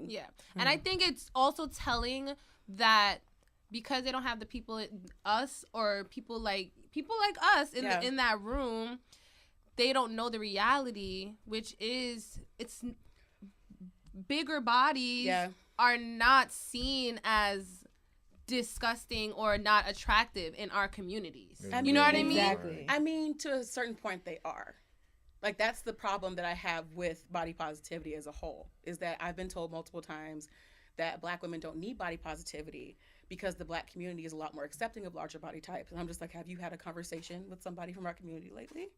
Yeah. And I think it's also telling that because they don't have the people, us or people like us in that room, they don't know the reality, which is it's bigger bodies are not seen as disgusting or not attractive in our communities. You know what I mean? Exactly. I mean, to a certain point, they are. Like, that's the problem that I have with body positivity as a whole, is that I've been told multiple times that Black women don't need body positivity because the Black community is a lot more accepting of larger body types. And I'm just like, have you had a conversation with somebody from our community lately?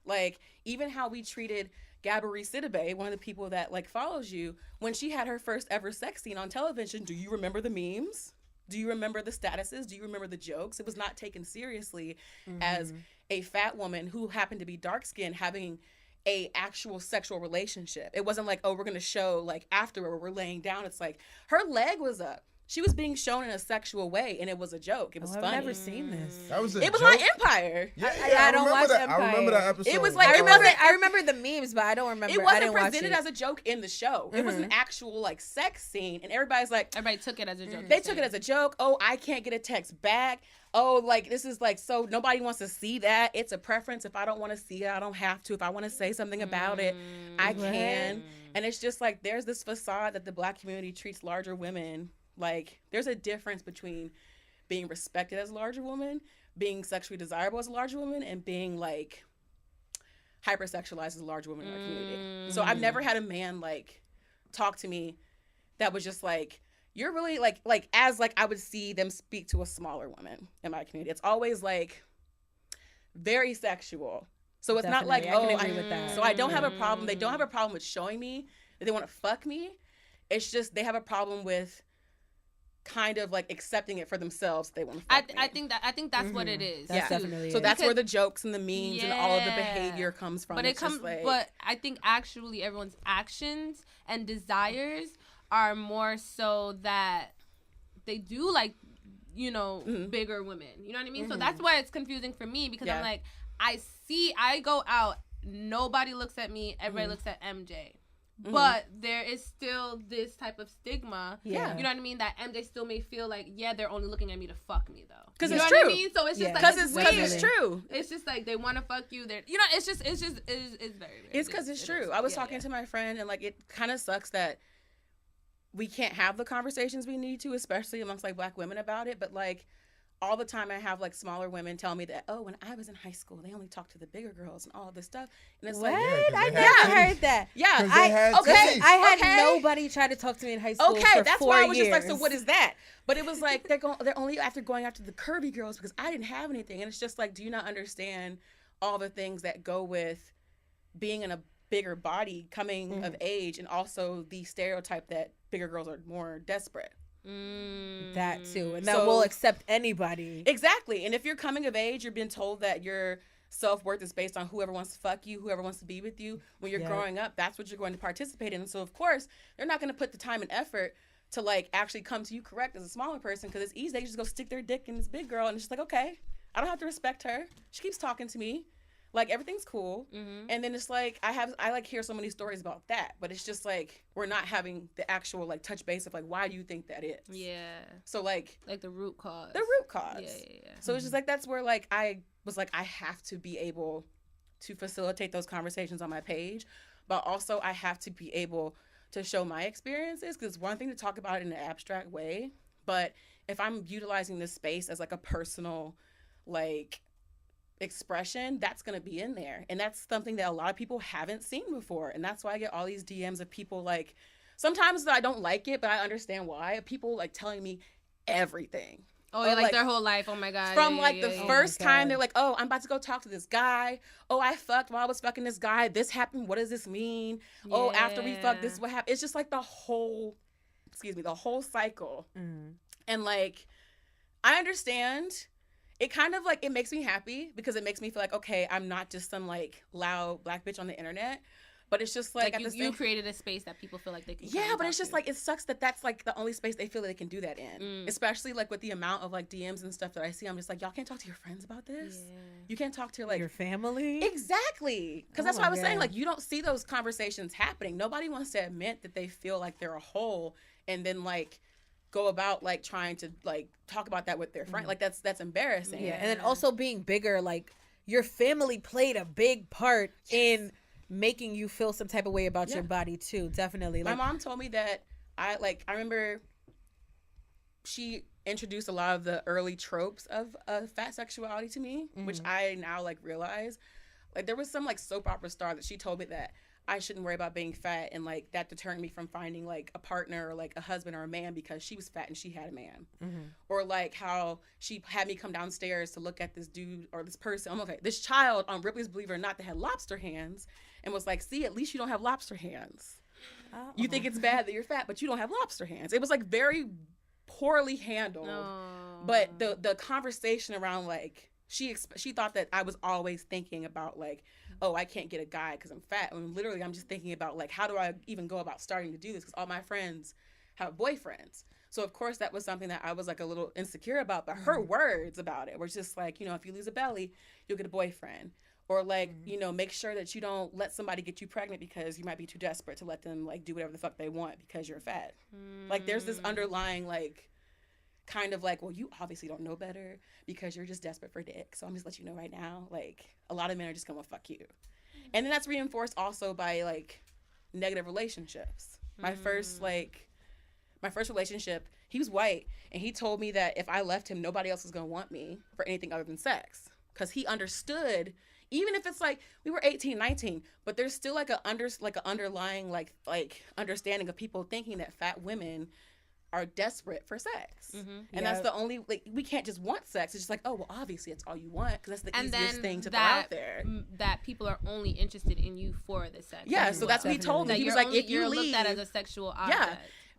Like, even how we treated Gabourey Sidibe, one of the people that, like, follows you, when she had her first ever sex scene on television, do you remember the memes? Do you remember the statuses? Do you remember the jokes? It was not taken seriously as a fat woman who happened to be dark-skinned having a actual sexual relationship. It wasn't like, oh, we're going to show, like, afterward we're laying down. It's like, her leg was up. She was being shown in a sexual way, and it was a joke. It was funny. I've never seen this. That was it was on Empire. Yeah, I don't watch that. Empire. I remember that episode. It was like I remember the memes, but I don't remember. It wasn't I didn't presented watch as a joke in the show. It was an actual like sex scene, and everybody took it as a joke. They took it as a joke. Oh, I can't get a text back. Oh, like this is like so nobody wants to see that. It's a preference. If I don't want to see it, I don't have to. If I want to say something about it, I can. And it's just like there's this facade that the Black community treats larger women. Like, there's a difference between being respected as a larger woman, being sexually desirable as a larger woman, and being, like, hypersexualized as a larger woman in our community. So I've never had a man, like, talk to me that was just, like, you're really, like as, like, I would see them speak to a smaller woman in my community. It's always, like, very sexual. So it's not like, I can agree with that. So I don't have a problem. They don't have a problem with showing me that they want to fuck me. It's just they have a problem with kind of like accepting it for themselves. They want to fuck me. I think that's what it is. That's definitely so that's where the jokes and the memes and all of the behavior comes from. But but I think actually everyone's actions and desires are more so that they do like, you know, bigger women. You know what I mean? So that's why it's confusing for me because I'm like, I go out, nobody looks at me, everybody looks at MJ. But there is still this type of stigma. Yeah. You know what I mean? That MJ still may feel like, they're only looking at me to fuck me though. Because it's true. What I mean? So it's just like because it's true. It's just like they want to fuck you. They're it's very weird. It's because it's true. I was talking to my friend and like it kind of sucks that we can't have the conversations we need to, especially amongst like Black women about it. But like all the time I have like smaller women tell me that, oh, when I was in high school, they only talked to the bigger girls and all this stuff. And it's what? like, I never heard that. Yeah. I had nobody try to talk to me in high school for that's 4 why I was years. just like, so what is that? But it was like, they're only going after the curvy girls because I didn't have anything. And it's just like, do you not understand all the things that go with being in a bigger body, coming of age, and also the stereotype that bigger girls are more desperate? That too, and that will accept anybody. Exactly. And if you're coming of age, you're being told that your self-worth is based on whoever wants to fuck you, whoever wants to be with you. When you're growing up, that's what you're going to participate in. And so of course they're not going to put the time and effort to like actually come to you correct as a smaller person, because it's easy. They just go stick their dick in this big girl and it's just like, okay, I don't have to respect her, she keeps talking to me, like everything's cool. And then it's like I like hear so many stories about that, but it's just like we're not having the actual like touch base of like, why do you think that is? So like the root cause. So it's just like that's where like I was like, I have to be able to facilitate those conversations on my page, but also I have to be able to show my experiences, because it's one thing to talk about it in an abstract way, but if I'm utilizing this space as like a personal like expression, that's going to be in there. And that's something that a lot of people haven't seen before. And that's why I get all these DMs of people like, sometimes I don't like it, but I understand why. People like telling me everything. Oh, yeah, like their whole life. Oh my God. From the first time they're like, oh, I'm about to go talk to this guy. Oh, I fucked while I was fucking this guy. This happened. What does this mean? Yeah. Oh, after we fucked, this is what happened. It's just like the whole cycle. And like, I understand. It kind of like, it makes me happy because it makes me feel like, okay, I'm not just some like loud Black bitch on the internet. But it's just like you created a space that people feel like they can. Yeah, but it's just like it sucks that that's like the only space they feel that they can do that in. Especially like with the amount of like DMs and stuff that I see, I'm just like, y'all can't talk to your friends about this. Yeah. You can't talk to like your family. Exactly, because that's what I was saying. Like you don't see those conversations happening. Nobody wants to admit that they feel like they're a hole, and then like go about like trying to like talk about that with their friend. Like that's embarrassing. Yeah, and then also being bigger, like your family played a big part in making you feel some type of way about your body too. Definitely. Like, my mom told me that I remember she introduced a lot of the early tropes of fat sexuality to me, which I now like realize. Like there was some like soap opera star that she told me that I shouldn't worry about being fat, and like that deterred me from finding like a partner or like a husband or a man because she was fat and she had a man. Or like how she had me come downstairs to look at this dude or this person. I'm okay, this child on Ripley's Believe It or Not that had lobster hands, and was like, see, at least you don't have lobster hands. You think it's bad that you're fat, but you don't have lobster hands. It was like very poorly handled. But the conversation around like she thought that I was always thinking about like, oh, I can't get a guy because I'm fat. And literally I'm just thinking about like, how do I even go about starting to do this? Because all my friends have boyfriends. So of course that was something that I was like a little insecure about, but her words about it were just like, you know, if you lose a belly, you'll get a boyfriend. Or like, you know, make sure that you don't let somebody get you pregnant because you might be too desperate to let them like do whatever the fuck they want because you're fat. Like there's this underlying like kind of like, well, you obviously don't know better because you're just desperate for dick. So I'm just let you know right now, like a lot of men are just gonna fuck you. And then that's reinforced also by like negative relationships. My first relationship, he was white, and he told me that if I left him, nobody else was gonna want me for anything other than sex. Because he understood, even if it's like we were 18, 19, but there's still like a underlying like understanding of people thinking that fat women are desperate for sex. And that's the only, like, we can't just want sex. It's just like, oh, well, obviously it's all you want because that's the easiest thing to throw out there. That people are only interested in you for the sex. Yeah, so that's what he told me. He was like, if you leave, looked at as a sexual object. Yeah.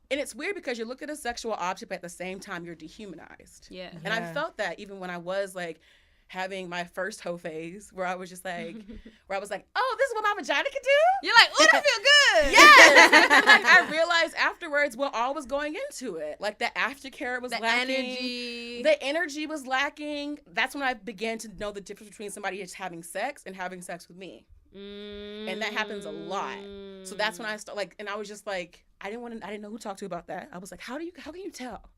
And it's weird because you look at a sexual object, but at the same time, you're dehumanized. Yeah. And I felt that even when I was like having my first hoe phase, where I was just like, oh, this is what my vagina can do? You're like, oh, that feel good. Yes. And then, like, I realized afterwards what all was going into it. Like the aftercare was lacking. The energy was lacking. That's when I began to know the difference between somebody just having sex and having sex with me. And that happens a lot. So that's when I started, like, and I was just like, I didn't know who to talk to about that. I was like, how can you tell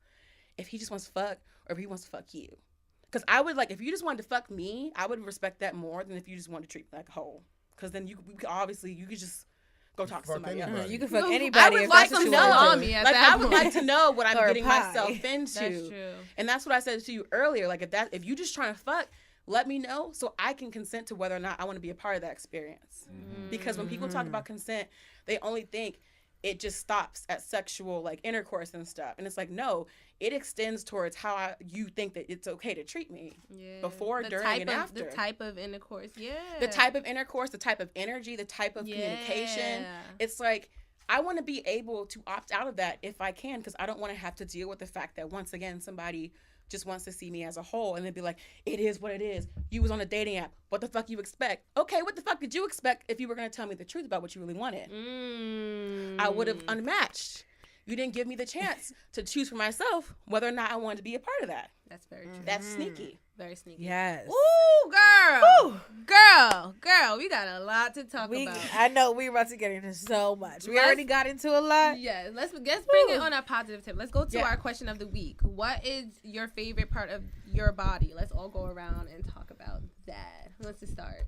if he just wants to fuck or if he wants to fuck you? Because I would, like, if you just wanted to fuck me, I would respect that more than if you just wanted to treat me like a hoe. Because then you could just go talk to somebody else. You can fuck anybody. I would like to know. I would like to know what I'm getting pie. myself into. That's true. And that's what I said to you earlier. Like, if you just trying to fuck, let me know so I can consent to whether or not I want to be a part of that experience. Because when people talk about consent, they only think it just stops at sexual like intercourse and stuff. And it's like, no, it extends towards how you think that it's okay to treat me before, during, and after. The type of intercourse, the type of intercourse, the type of energy, the type of communication. It's like, I want to be able to opt out of that if I can, because I don't want to have to deal with the fact that once again somebody just wants to see me as a whole and then be like, it is what it is. You was on a dating app. What the fuck you expect? Okay, what the fuck did you expect if you were going to tell me the truth about what you really wanted? I would have unmatched. You didn't give me the chance to choose for myself whether or not I wanted to be a part of that. That's very true. That's sneaky. Very sneaky. Yes. Ooh, girl. Ooh. Girl, we got a lot to talk about. I know we're about to get into so much. We already got into a lot. Yeah, let's bring it on a positive tip. Let's go to our question of the week. What is your favorite part of your body? Let's all go around and talk about that. Who wants to start?